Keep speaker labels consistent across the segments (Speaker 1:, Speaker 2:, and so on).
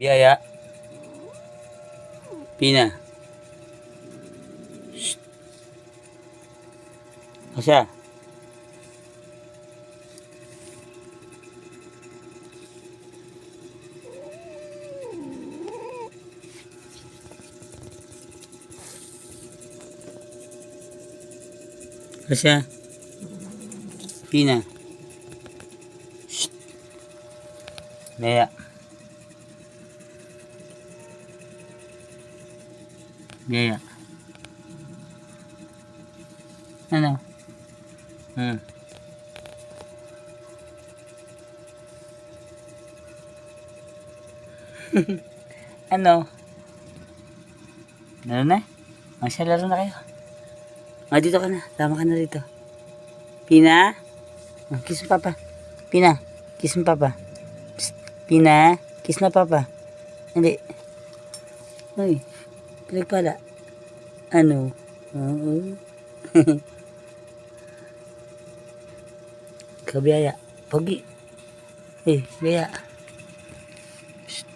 Speaker 1: Biyaya. Pina. Shh. Asya. Asya. Pina. Shh. Biyaya. Biyaya. Ano? Ano? Laro na? Masya, laro na kayo. Dito ka na. Tama ka na dito. Pina? Kiss mo papa. Pina, kiss mo papa. Psst. Pina, kiss na papa. Hindi. Uy, pinagpala. Ano? Oo. Kabiyaya. Pogi. Biyaya. Psst.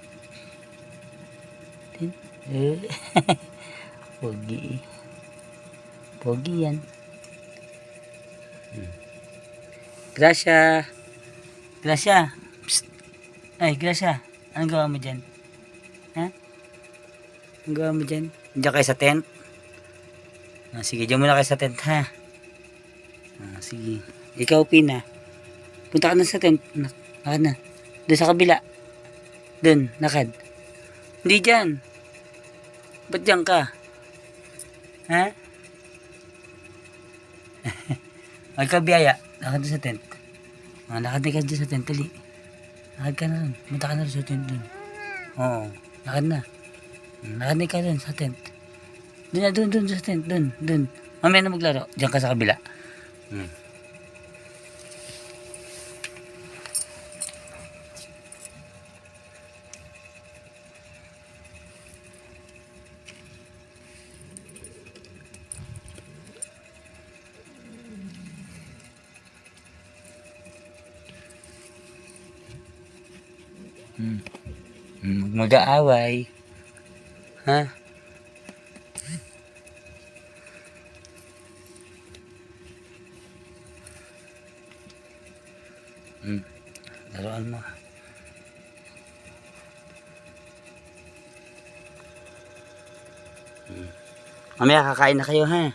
Speaker 1: Pogi. Pogi yan. Gracia. Gracia. Psst. Ay, Gracia. Anong gawa mo dyan? Ha? Anong gawa mo dyan? Diyan kayo sa tent? Sige, diyan muna kayo sa tent, ha? Sige. Ikaw, Pina. Punta ka na sa tent. Lakad na. Doon sa kabila. Doon, lakad. Hindi dyan. Ba't dyan ka? Ha? Ay ka, Biyaya. Lakad na sa tent. Lakad na ka dyan sa tent. Tali. Lakad ka na rin. Punta ka na rin sa tent dun. Oo. Lakad na. Lakad na ka rin sa tent. Doon na, doon sa tent. Doon. Mamaya na maglaro. Diyan ka sa kabila. Mag-aaway. Ha? Laruan mo. Mamaya kakain na kayo, ha?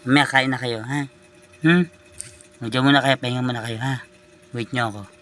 Speaker 1: Mamaya kain na kayo, ha? Diyan muna kayo, pahinga muna kayo, ha? Wait nyo ako.